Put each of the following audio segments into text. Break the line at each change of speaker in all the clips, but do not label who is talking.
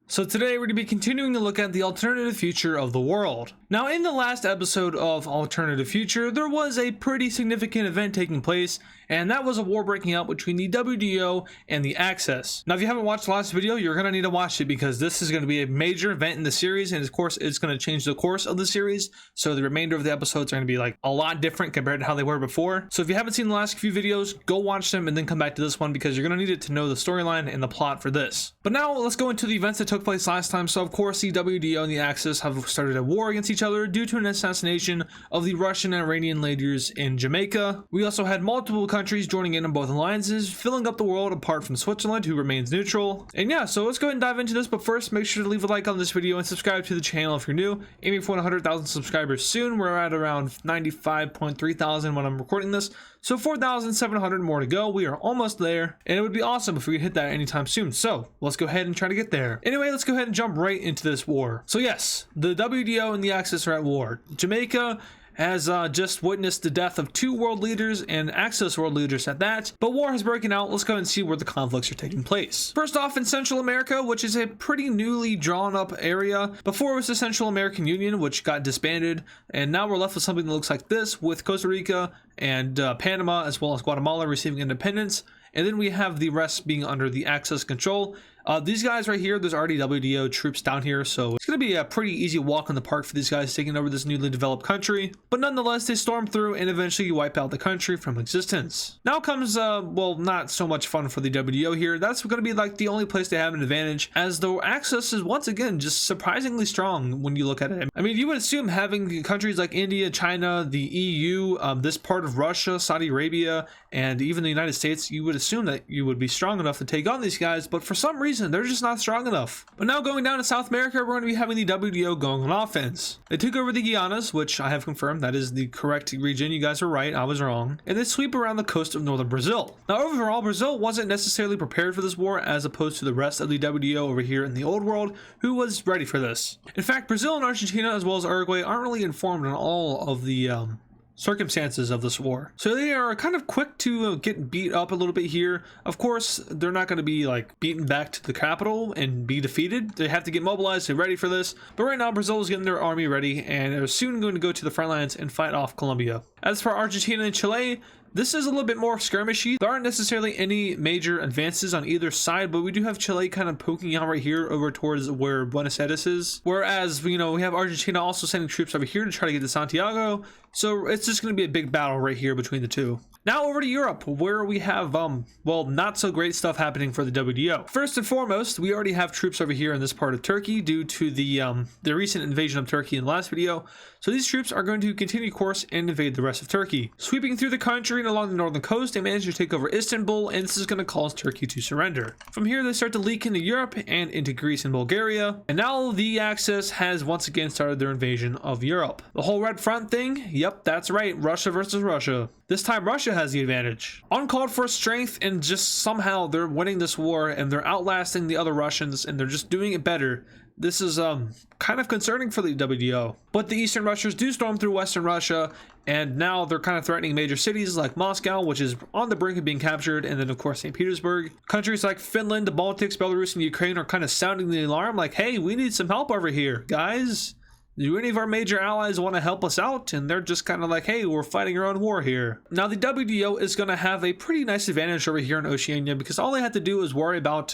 So today we're going to be continuing to look at the alternative future of the world. Now in the last episode of Alternative Future, there was a pretty significant event taking place, and that was a war breaking out between the WDO and the Axis. Now if you haven't watched the last video, you're going to need to watch it because this is going to be a major event in the series, and of course it's going to change the course of the series, so the remainder of the episodes are going to be like a lot different compared to how they were before. So if you haven't seen the last few videos, go watch them and then come back to this one because you're going to need it to know the storyline and the plot for this. But now let's go into the events that took place last time. So of course the WDO and the Axis have started a war against each other due to an assassination of the Russian and Iranian leaders in Jamaica. We also had multiple countries joining in on both alliances, filling up the world apart from Switzerland, who remains neutral. And yeah, so let's go ahead and dive into this, but first make sure to leave a like on this video and subscribe to the channel if you're new. Aiming for 100,000 subscribers soon. We're at around 95.3 thousand when I'm recording this, so 4,700 more to go. We are almost there, and it would be awesome if we could hit that anytime soon. So let's go ahead and try to get there. Anyway, let's go ahead and jump right into this war. So yes, the WDO and the Axis are at war. Jamaica has just witnessed the death of 2 world leaders and Axis world leaders at that, but war has broken out. Let's go ahead and see where the conflicts are taking place. First off, in Central America, which is a pretty newly drawn up area. Before it was the Central American Union, which got disbanded, and now we're left with something that looks like this, with Costa Rica and Panama as well as Guatemala receiving independence, and then we have the rest being under the Axis control. These guys right here, there's already WDO troops down here, so it's going to be a pretty easy walk in the park for these guys taking over this newly developed country. But nonetheless, they storm through and eventually wipe out the country from existence. Now comes, well, not so much fun for the WDO here. That's going to be like the only place they have an advantage, as the Axis is once again just surprisingly strong when you look at it. I mean, you would assume having countries like India, China, the EU, this part of Russia, Saudi Arabia, and even the United States, you would assume that you would be strong enough to take on these guys, but for some reason, they're just not strong enough. But now going down to South America, we're going to be having the WDO going on offense. They took over the Guianas, which I have confirmed that is the correct region. You guys are right, I was wrong. And they sweep around the coast of northern Brazil. Now overall, Brazil wasn't necessarily prepared for this war as opposed to the rest of the WDO over here in the old world, who was ready for this. In fact, Brazil and Argentina as well as Uruguay aren't really informed on all of the circumstances of this war, so they are kind of quick to get beat up a little bit here. Of course, they're not going to be like beaten back to the capital and be defeated. They have to get mobilized and ready for this, but right now Brazil is getting their army ready and are soon going to go to the front lines and fight off Colombia. As for Argentina and Chile, this is a little bit more skirmishy. There aren't necessarily any major advances on either side, but we do have Chile kind of poking out right here over towards where Buenos Aires is. Whereas, you know, we have Argentina also sending troops over here to try to get to Santiago. So it's just going to be a big battle right here between the two. Now over to Europe, where we have, well, not so great stuff happening for the WDO. First and foremost, we already have troops over here in this part of Turkey due to the recent invasion of Turkey in the last video. So these troops are going to continue course and invade the rest of Turkey. Sweeping through the country and along the northern coast, they manage to take over Istanbul, and this is going to cause Turkey to surrender. From here, they start to leak into Europe and into Greece and Bulgaria. And now the Axis has once again started their invasion of Europe. The whole Red Front thing, yep, that's right, Russia versus Russia. This time Russia has the advantage. Uncalled for strength, and just somehow they're winning this war and they're outlasting the other Russians and they're just doing it better. This is kind of concerning for the WDO. But the Eastern Russians do storm through Western Russia, and now they're kind of threatening major cities like Moscow, which is on the brink of being captured, and then of course St. Petersburg. Countries like Finland, the Baltics, Belarus, and Ukraine are kind of sounding the alarm like, hey, we need some help over here, guys. Do any of our major allies want to help us out? And they're just kind of like, hey, we're fighting our own war here. Now the WDO is going to have a pretty nice advantage over here in Oceania because all they have to do is worry about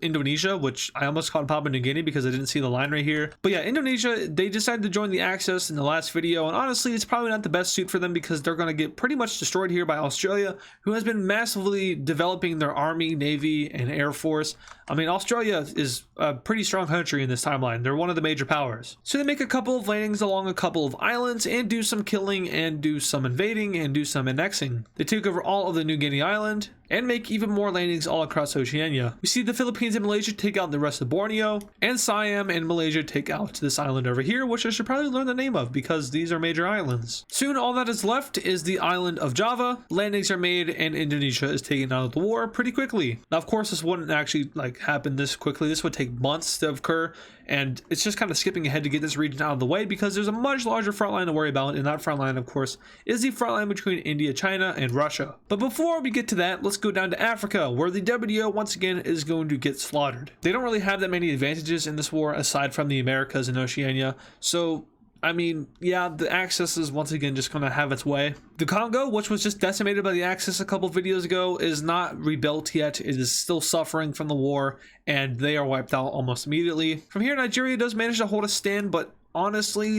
Indonesia, which I almost called Papua New Guinea because I didn't see the line right here. But yeah, Indonesia, they decided to join the Axis in the last video, and honestly, it's probably not the best suit for them because they're going to get pretty much destroyed here by Australia, who has been massively developing their army, navy, and air force. I mean, Australia is a pretty strong country in this timeline. They're one of the major powers. So they make a couple of landings along a couple of islands and do some killing and do some invading and do some annexing. They take over all of the New Guinea Island and make even more landings all across Oceania. We see the Philippines and Malaysia take out the rest of Borneo, and Siam and Malaysia take out this island over here, which I should probably learn the name of because these are major islands. Soon all that is left is the island of Java. Landings are made and Indonesia is taken out of the war pretty quickly. Now of course this wouldn't actually like happen this quickly. This would take months to occur, and it's just kind of skipping ahead to get this region out of the way because there's a much larger front line to worry about, and that front line, of course, is the front line between India, China, and Russia. But before we get to that, let's go down to Africa, where the WDO once again is going to get slaughtered. They don't really have that many advantages in this war aside from the Americas and Oceania, so I mean, yeah, the Axis is once again just going to have its way. The Congo, which was just decimated by the Axis a couple videos ago, is not rebuilt yet. It is still suffering from the war, and they are wiped out almost immediately. From here, Nigeria does manage to hold a stand, but honestly,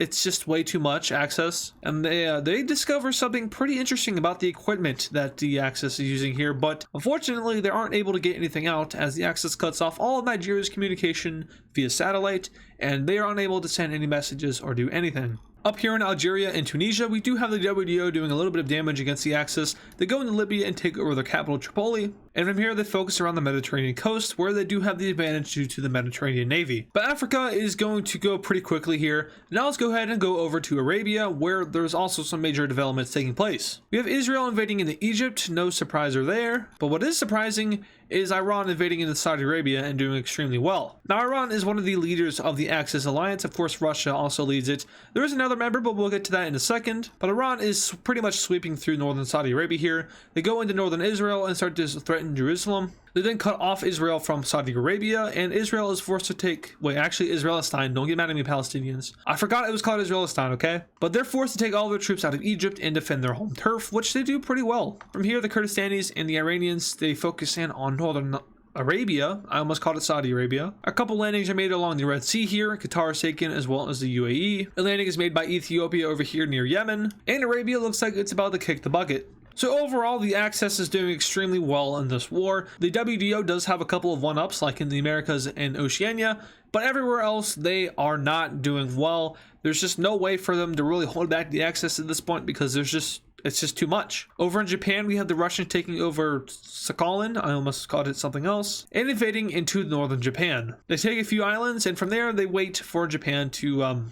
it's just way too much access, and they discover something pretty interesting about the equipment that the Axis is using here, but unfortunately they aren't able to get anything out as the Axis cuts off all of Nigeria's communication via satellite, and they are unable to send any messages or do anything. Up here in Algeria and Tunisia, we do have the WDO doing a little bit of damage against the Axis. They go into Libya and take over their capital Tripoli, and from here they focus around the Mediterranean coast, where they do have the advantage due to the Mediterranean Navy. But Africa is going to go pretty quickly here. Now let's go ahead and go over to Arabia, where there's also some major developments taking place. We have Israel invading into Egypt, no surpriser there, but what is surprising is Iran invading into Saudi Arabia and doing extremely well. Now Iran is one of the leaders of the Axis alliance. Of course, Russia also leads it. There is another member, but we'll get to that in a second. But Iran is pretty much sweeping through northern Saudi Arabia here. They go into northern Israel and start to threaten Jerusalem. They then cut off Israel from Saudi Arabia, and Israel is forced to take, actually Israelistan, don't get mad at me Palestinians. I forgot it was called Israelistan, okay? But they're forced to take all their troops out of Egypt and defend their home turf, which they do pretty well. From here, the Kurdistanis and the Iranians, they focus in on northern Arabia. I almost called it Saudi Arabia. A couple landings are made along the Red Sea here. Qatar is taken, as well as the UAE. A landing is made by Ethiopia over here near Yemen, and Arabia looks like it's about to kick the bucket. So overall, the Axis is doing extremely well in this war. The WDO does have a couple of one-ups, like in the Americas and Oceania, but everywhere else, they are not doing well. There's just no way for them to really hold back the Axis at this point because it's just too much. Over in Japan, we have the Russians taking over Sakhalin, I almost called it something else, and invading into northern Japan. They take a few islands, and from there, they wait for Japan to,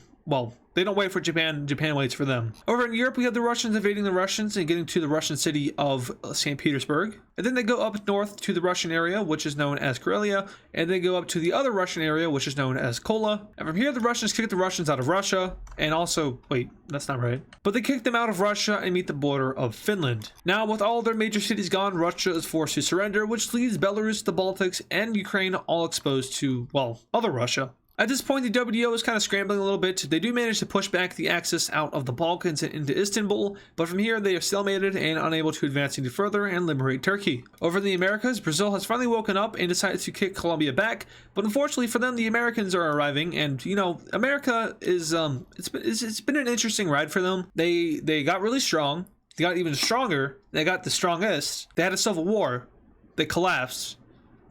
they don't wait for Japan, Japan waits for them. Over in Europe, we have the Russians invading the Russians and getting to the Russian city of St. Petersburg. And then they go up north to the Russian area, which is known as Karelia, and they go up to the other Russian area, which is known as Kola. And from here, the Russians kick the Russians out of Russia, and also, wait, that's not right. But they kick them out of Russia and meet the border of Finland. Now, with all their major cities gone, Russia is forced to surrender, which leaves Belarus, the Baltics, and Ukraine all exposed to, other Russia. At this point, the WDO is kind of scrambling a little bit. They do manage to push back the Axis out of the Balkans and into Istanbul, but from here they are stalemated and unable to advance any further and liberate Turkey. Over in the Americas, Brazil has finally woken up and decided to kick Colombia back, but unfortunately for them, the Americans are arriving, and America is it's been an interesting ride for them. They got really strong, they got even stronger, they got the strongest, they had a civil war, they collapsed,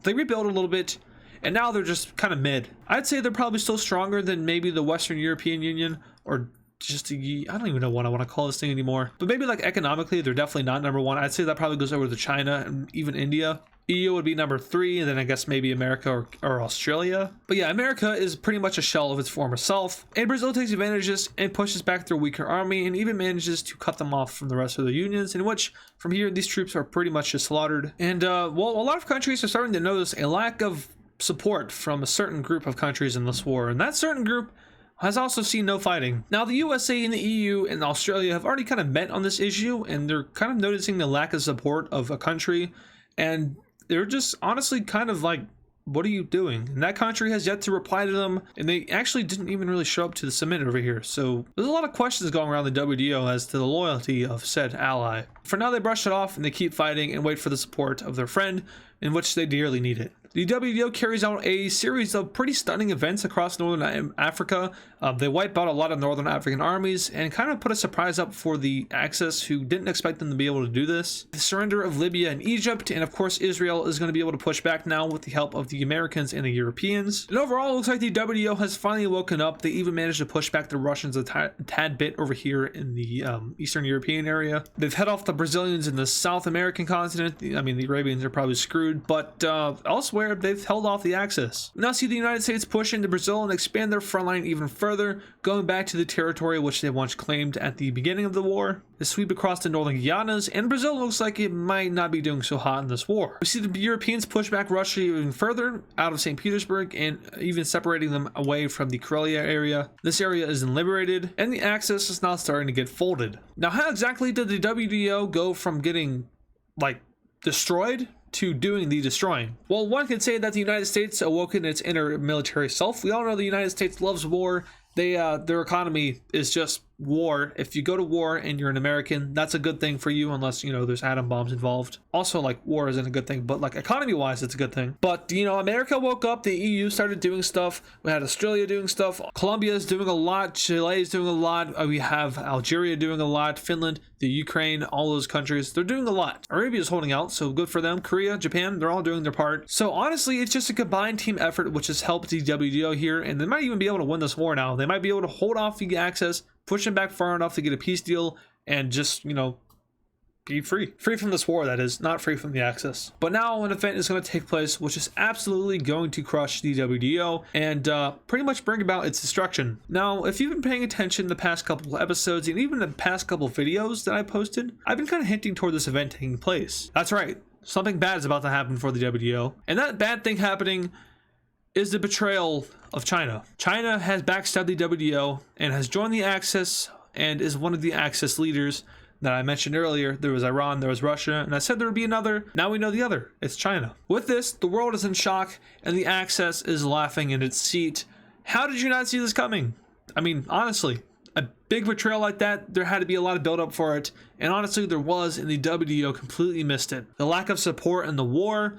they rebuilt a little bit, and now they're just kind of mid. I'd say they're probably still stronger than maybe the Western European Union, or just I don't even know what I want to call this thing anymore. But maybe like economically, they're definitely not number one. I'd say that probably goes over to China and even India. EU would be number 3, and then I guess maybe America or Australia. But yeah, America is pretty much a shell of its former self, and Brazil takes advantage of this and pushes back their weaker army and even manages to cut them off from the rest of the unions, in which from here these troops are pretty much just slaughtered. And a lot of countries are starting to notice a lack of support from a certain group of countries in this war, and that certain group has also seen no fighting. Now, the USA and the EU and Australia have already kind of met on this issue, and they're kind of noticing the lack of support of a country, and they're just honestly kind of like, what are you doing? And that country has yet to reply to them, and they actually didn't even really show up to the summit over here. So there's a lot of questions going around the WDO as to the loyalty of said ally. For now, they brush it off and they keep fighting and wait for the support of their friend, in which they dearly need it. The WDO carries out a series of pretty stunning events across northern Africa. They wipe out a lot of northern African armies and kind of put a surprise up for the Axis, who didn't expect them to be able to do this. The surrender of Libya and Egypt, and of course Israel is going to be able to push back now with the help of the Americans and the Europeans. And overall, it looks like the WDO has finally woken up. They even managed to push back the Russians a tad bit over here in the Eastern European area. They've head off the Brazilians in the South American continent. I mean, the Arabians are probably screwed, but elsewhere, where they've held off the Axis. We now see the United States push into Brazil and expand their front line even further, going back to the territory which they once claimed at the beginning of the war. They sweep across the northern Guianas, and Brazil looks like it might not be doing so hot in this war. We see the Europeans push back Russia even further out of St. Petersburg and even separating them away from the Karelia area. This area is then liberated, and the Axis is now starting to get folded. Now, how exactly did the WDO go from getting, like, destroyed to doing the destroying? Well, one could say that the United States awoken its inner military self. We all know the United States loves war. Their economy is just war. If you go to war and you're an American, that's a good thing for you, unless, you know, there's atom bombs involved. Also, like, war isn't a good thing, but like economy wise, it's a good thing. But, you know, America woke up, the EU started doing stuff. We had Australia doing stuff. Colombia is doing a lot. Chile is doing a lot. We have Algeria doing a lot. Finland, the Ukraine, all those countries, they're doing a lot. Arabia is holding out, so good for them. Korea, Japan, they're all doing their part. So honestly, it's just a combined team effort, which has helped the WDO here, and they might even be able to win this war now. They might be able to hold off the Axis, push them back far enough to get a peace deal, and just, you know, be free. Free from this war, that is, not free from the Axis. But now an event is going to take place which is absolutely going to crush the WDO and pretty much bring about its destruction. Now, if you've been paying attention the past couple of episodes and even the past couple of videos that I posted, I've been kind of hinting toward this event taking place. That's right, something bad is about to happen for the WDO. And that bad thing happening is the betrayal of China. China has backstabbed the WDO and has joined the Axis and is one of the Axis leaders that I mentioned earlier. There was Iran, there was Russia, and I said there would be another. Now we know the other. It's China. With this, the world is in shock and the Axis is laughing in its seat. How did you not see this coming? I mean, honestly, a big betrayal like that, there had to be a lot of buildup for it, and honestly there was, and the WDO completely missed it. The lack of support in the war,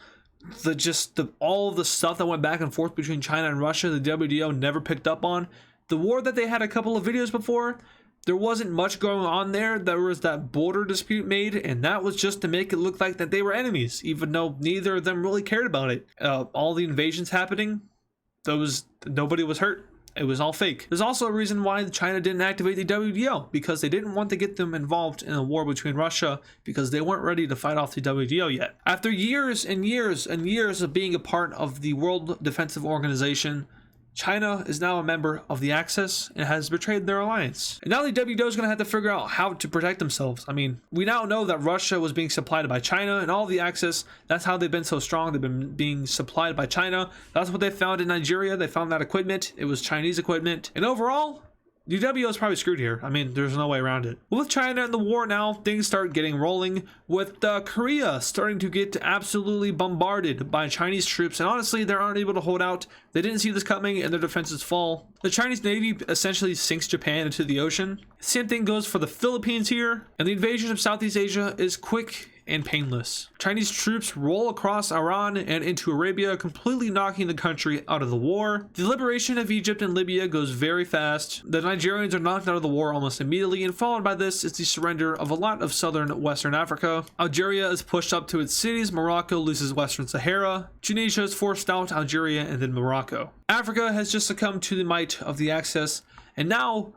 all of the stuff that went back and forth between China and Russia, the WDO never picked up on. The war that they had a couple of videos before, there wasn't much going on there. There was that border dispute made, and that was just to make it look like that they were enemies, even though neither of them really cared about it. All the invasions happening, nobody was hurt. It was all fake. There's also a reason why China didn't activate the WDO, because they didn't want to get them involved in a war between Russia, because they weren't ready to fight off the WDO yet. After years and years and years of being a part of the World Defensive Organization, China is now a member of the Axis and has betrayed their alliance. And now the WDO is going to have to figure out how to protect themselves. I mean, we now know that Russia was being supplied by China, and all of the Axis, that's how they've been so strong. They've been being supplied by China. That's what they found in Nigeria. They found that equipment. It was Chinese equipment. And overall, the WDO is probably screwed here. I mean, there's no way around it. With China in the war now, things start getting rolling, with Korea starting to get absolutely bombarded by Chinese troops, and honestly, they aren't able to hold out. They didn't see this coming, and their defenses fall. The Chinese Navy essentially sinks Japan into the ocean. Same thing goes for the Philippines here, and the invasion of Southeast Asia is quick and painless. Chinese troops roll across Iran and into Arabia, completely knocking the country out of the war. The liberation of Egypt and Libya goes very fast. The Nigerians are knocked out of the war almost immediately, and followed by this is the surrender of a lot of southern Western Africa. Algeria is pushed up to its cities. Morocco loses Western Sahara. Tunisia is forced out, Algeria, and then Morocco. Africa has just succumbed to the might of the Axis, and now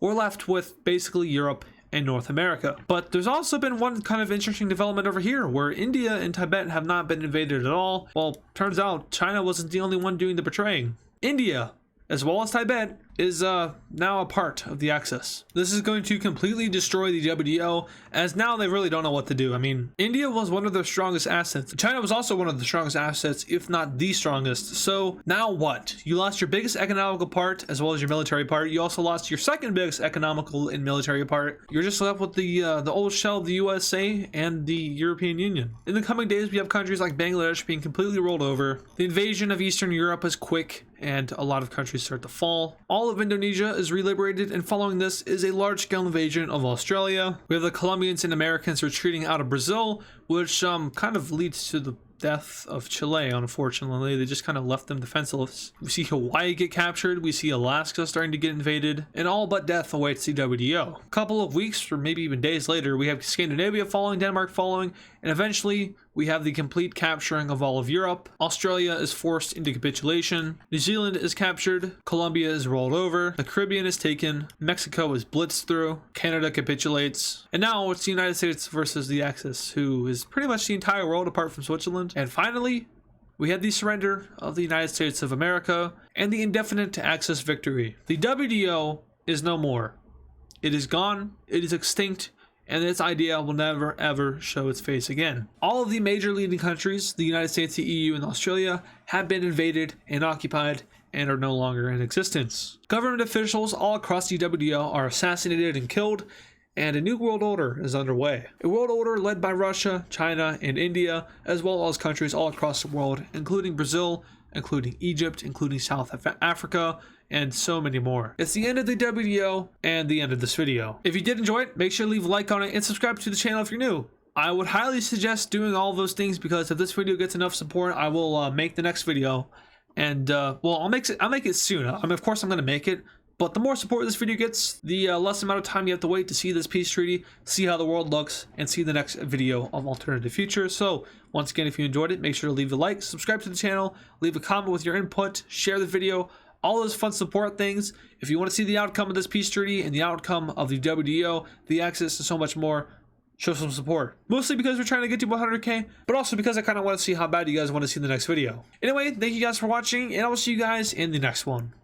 we're left with basically Europe and North America. But there's also been one kind of interesting development over here, where India and Tibet have not been invaded at all. Well, turns out China wasn't the only one doing the betraying. India, as well as Tibet, is now a part of the Axis. This is going to completely destroy the WDO, as now they really don't know what to do. I mean, India was one of their strongest assets. China was also one of the strongest assets, if not the strongest. So now what? You lost your biggest economical part, as well as your military part. You also lost your second biggest economical and military part. You're just left with the old shell of the USA and the European Union. In the coming days, we have countries like Bangladesh being completely rolled over. The invasion of Eastern Europe is quick, and a lot of countries start to fall. All of Indonesia is reliberated, and following this is a large-scale invasion of Australia. We have the Colombians and Americans retreating out of Brazil, which kind of leads to the death of Chile. Unfortunately, they just kind of left them defenseless. We see Hawaii get captured, we see Alaska starting to get invaded, and all but death awaits the WDO. A couple of weeks or maybe even days later, we have Scandinavia following, Denmark following, and eventually we have the complete capturing of all of Europe. Australia is forced into capitulation. New Zealand is captured. Colombia is rolled over. The Caribbean is taken. Mexico is blitzed through. Canada capitulates. And now it's the United States versus the Axis, who is pretty much the entire world apart from Switzerland. And finally, we had the surrender of the United States of America and the indefinite access victory. The WDO is no more. It is gone, it is extinct, and its idea will never ever show its face again. All of the major leading countries, the United States, the EU, and Australia, have been invaded and occupied and are no longer in existence. Government officials all across the WDO are assassinated and killed, and a new world order is underway. A world order led by Russia, China, and India, as well as countries all across the world, including Brazil, including Egypt, including South Africa, and so many more. It's the end of the WDO and the end of this video. If you did enjoy it, make sure to leave a like on it and subscribe to the channel if you're new. I would highly suggest doing all those things, because if this video gets enough support, I will make the next video. And well, I'll make it soon. I mean, of course I'm going to make it, but the more support this video gets, the less amount of time you have to wait to see this peace treaty, see how the world looks, and see the next video of Alternative Future. So once again, if you enjoyed it, make sure to leave a like, subscribe to the channel, leave a comment with your input, share the video, all those fun support things. If you want to see the outcome of this peace treaty and the outcome of the WDO, the access, and so much more, show some support. Mostly because we're trying to get to 100k, but also because I kind of want to see how bad you guys want to see the next video. Anyway, thank you guys for watching, and I will see you guys in the next one.